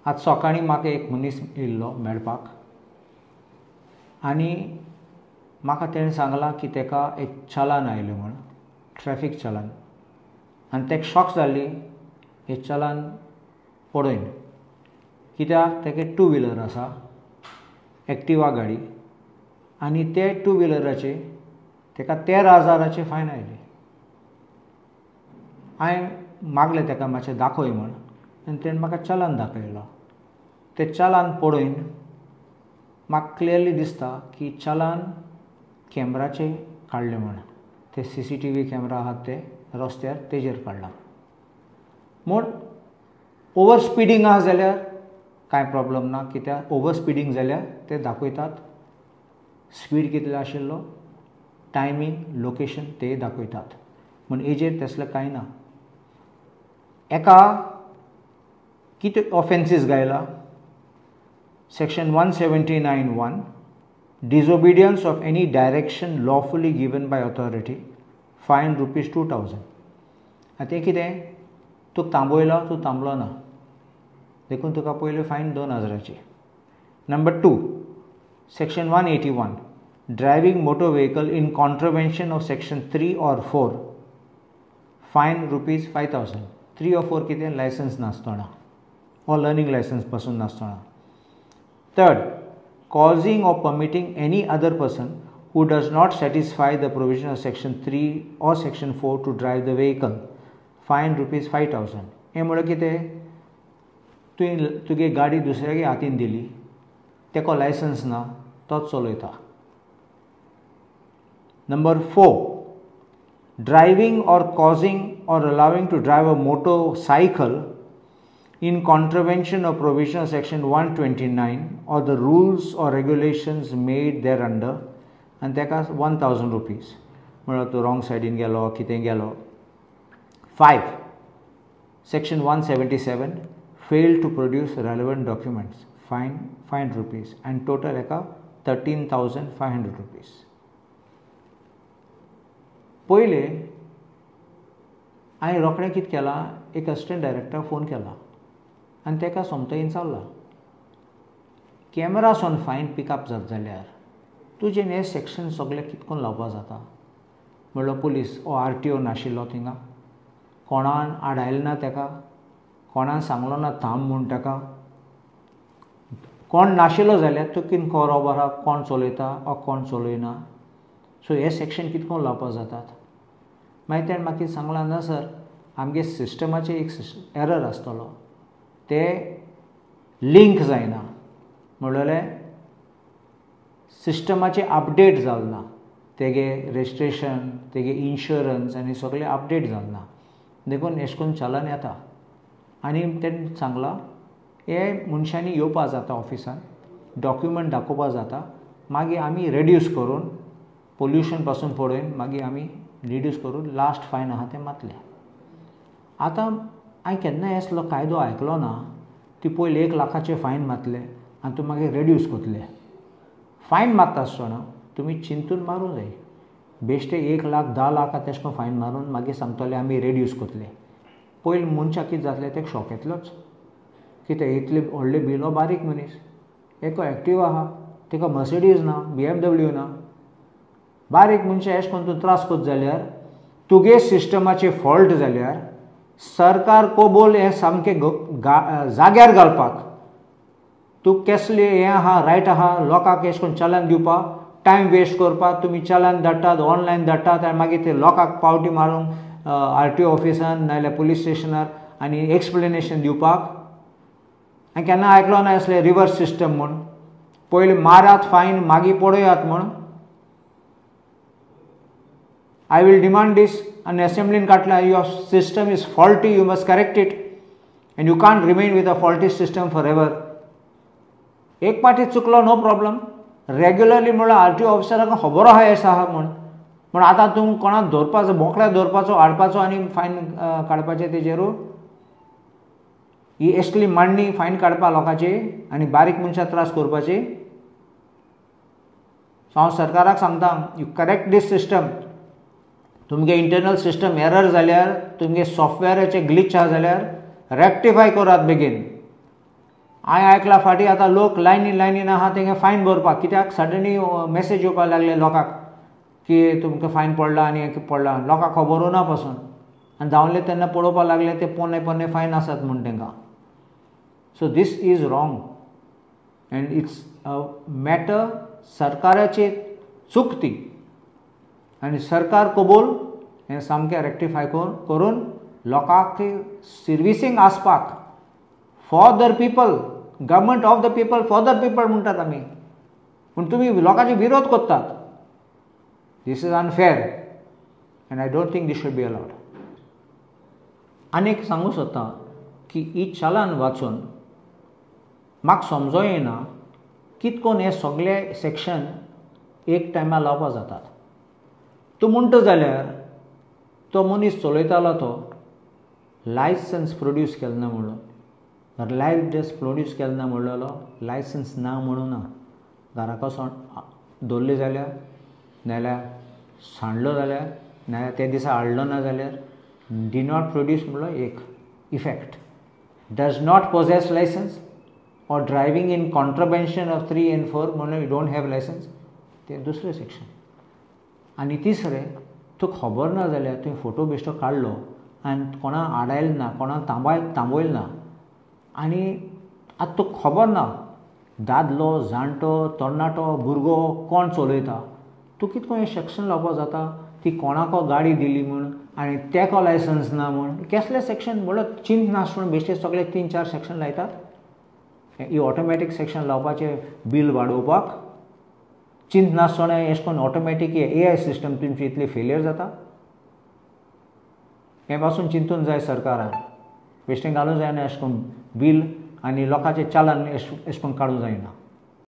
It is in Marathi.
आज सकाळीं म्हाका एक मनीस येयल्लो मेळपाक आनी म्हाका तेणें सांगलां की ताका एक चलान आयलें म्हण ट्रॅफीक चलान आनी ताका शॉक जाल्ली हें चलान पळोवन कित्याक ताका टू व्हिलर आसा एक्टिवा गाडी आनी ते टू व्हिलराचे ताका 13,000 फायन आयली. हांवें मागलें ताका मातशें दाखय म्हण आनी ताणें म्हाका चलान दाखयलो. तें चलान पळोवन म्हाका क्लियरली दिसता की चलान कॅमेराचेर काडलें म्हण ते CCTV कॅमेरा आहात ते रस्त्यार तेजेर काडला. म्हूण ओवर स्पिडींग आहा जाल्यार कांय प्रॉब्लम ना कित्याक ओवर स्पिडींग जाल्यार ते दाखयतात स्पीड कितलो आशिल्लो टायमींग लोकेशन ते दाखयतात म्हूण हेजेर तसलें कांय ना. एका कितें ऑफेन्सीस गायला section 179(1) disobedience of any direction lawfully given by authority fine ₹2,000. आतां तें कितें तुका थांबयलो तूं थांबलो ना देखून तुका पयलीं fine 2,000. Number 2 section 181 driving motor vehicle in contravention of section 3 or 4 फायन ₹5,000. 3 or 4 कितें लायसन्स नासतना वा लर्निंग लायसन्स पासून नासतना. Third causing or permitting any other person who does not satisfy the provision of section 3 or section 4 to drive the vehicle fine ₹5,000. हें म्हळ्यार कितें तुवें तुगे गाडी दुसऱ्यागे हातीन दिली तेको लायसन्स ना तोच चलयता. Number 4 driving or causing or allowing to drive a motorcycle in contravention of provision of section 129 or the rules or regulations made thereunder and ताका ₹1,000 म्हळ्यार तो रॉंग सायडीन गेलो कितें गेलो. 5 section 177 failed to produce relevant documents fine ₹500 and total हेका ₹13,500. पयले हांवें रोखडें कितें केलां एक असिस्टंट डायरेक्टराक फोन केला आनी ताका सोमतेन चालला कॅमेरासून फायन पिकअप जाता जाल्यार तुजें हें सेक्शन सगळें कितकोन लावपा जाता. म्हणल्यार पुलीस ओ RTO नाशिल्लो थिंगा कोणान आडायलें ना ताका कोणान सांगलो ना थांब म्हूण ताका कोण नाशिल्लो जाल्यार तूं कितें खबर आहा कोण चलयता वा कोण चलयना. सो हे सेक्शन कितकोन लावपा जातात. मागीर ताणें म्हाका कितें सांगलां ना सर आमगे सिस्टमाचेर एक एरर आसतलो ते लिंक जायना म्हणलें सिस्टमाचें अपडेट जालें ना तेगे रेजिस्ट्रेशन तेगे इन्शुरन्स आनी सगळें अपडेट जालें ना देखून अशें करून चलान येता. आनी तेणें सांगलां हे मनशांनी येवपा जाता ऑफिसान डॉक्युमेंट दाखोवपा जाता मागीर आमी रेड्यूस करून पोल्युशन पासून पळोवन मागीर आमी रिड्यूस करून लास्ट फायन आहा तें मातलें. आतां हांवें केन्नाय असलो कायदो आयकलो ना ती पयलीं 1,00,000 फायन मारतले आनी तूं मागीर रेड्यूस करतले. फायन मारता आसतना तुमी चिंतून मारूं जाय बेश्टे 1,00,000 10,00,000 तेश कोन्न फायन मारून मागीर सांगतले आमी रेड्यूस करतले. पयलीं मनशाक कितें जातलें तेका शॉक येतलोच कितें इतले व्हडले बिलो बारीक मनीस एक एक्टिवा आहा तेका मर्सिडीज ना BMW ना बारीक मनशां अशें करून तूं त्रास करता जाल्यार तुगे सिस्टमाचें फॉल्ट जाल्यार सरकार कोबोल हें सामकें जाग्यार घालपाक तूं कसलें हें आहा रायट आहा लोकांक अशें करून चलान दिवपाक टायम वेस्ट करपाक तुमी चलान धाडटात ऑनलायन धाडटात आनी मागीर ते लोकांक पावटी मारूंक RTO ऑफिसान नाजाल्यार पुलीस स्टेशनार आनी एक्सप्लेनेशन दिवपाक. हांवें केन्ना आयकलो ना असलें रिवर्स सिस्टम म्हूण पयलीं मारात फायन मागीर पळयात म्हूण. I will demand this and assembly Katla your system is faulty you must correct it and you can't remain with a faulty system forever. एक पाटी चुकलो नो प्रॉब्लम रेग्युलरली म्हळ्यार RTO ऑफिसराक खबर आहा हें आहा म्हूण आतां तूं कोणाक दवरपाचो बोकड्याक दवरपाचो हाडपाचो आनी फायन काडपाचें तेजेरू ही असली मांडणी फायन काडपा लोकांची आनी बारीक मनशां त्रास करपाची. हांव सरकाराक सांगता यू करेक्ट दीस सिस्टम. तुमगे इंटरनल सिस्टम एरर जाल्यार तुमगे सॉफ्टवेराचे ग्लिच आहा जाल्यार रेक्टिफाय करात बेगीन हांवें आयकलां फाटीं आतां लोक लायनीन आहा तेंगे फायन भरपाक, कित्याक सडनली मॅसेज येवपाक लागले लोकांक की तुमकां फायन पडला आनी हें पडला, लोकांक खबरूं ना पासून, आनी धांवले तेन्ना पळोवपाक लागले ते पोन्ने फायन आसात म्हूण तेंकां. So this is wrong and it's a matter सरकाराची चूक ती, आनी सरकार कबूल हें सामकें रेक्टिफाय करून लोकांक सर्विसींग आसपाक for the people, government of the people for the people म्हणटात आमी, पूण तुमी लोकांचे विरोध करतात. This is unfair and I don't think this should be allowed. आनीक सांगूं सोदतां की ही चलान वाचून म्हाका समजो येना कित कोन्न हे सगळे सेक्शन एक टायमार लावपाक जातात. तूं म्हणटा जाल्यार तो मनीस चलयतालो तो लायसन्स प्रोड्यूस केलो ना म्हणून, लायसन्स प्रोड्यूस केलो ना म्हणलेलो, लायसन्स ना म्हणून ना, घराक दवरली जाल्यार, नाल्यार सांडलो जाल्यार, नाल्यार ते दिसा हाडलो ना जाल्यार डी नॉट प्रोड्यूस म्हणलो एक effect, does not possess licence or driving in contravention of 3 and 4 म्हणून you don't have license, ते दुसरें सेक्शन. आनी तिसरें, तुका खबर ना जाल्यार तुवें फोटो बिश्टो काडलो आनी कोणाक आडायलो ना, कोणाक थांबयलो ना, आनी आतां तुका खबर ना दादलो, जाणटो, तरणाटो, भुरगो कोण चलयता, तूं कितें करून हें सेक्शन लावपाक जाता ती कोणाको गाडी दिली म्हूण आनी तेको लायसन्स ना म्हूण. कसलें सेक्शन म्हणल्यार चिंत नासतना बेश्टे सगळे 3-4 सेक्शन लायतात. ही ऑटोमॅटीक सेक्शन लावपाचें बील वाडोवपाक चिंत नासतना अशें करून ऑटोमॅटीक AI सिस्टम तुमची इतली फेलियर जाता. हे पासून चिंतून जाय सरकारान, बेश्टें घालूं जायना अशें करून बील आनी लोकांचें चालन अशें करून काडूं जायना.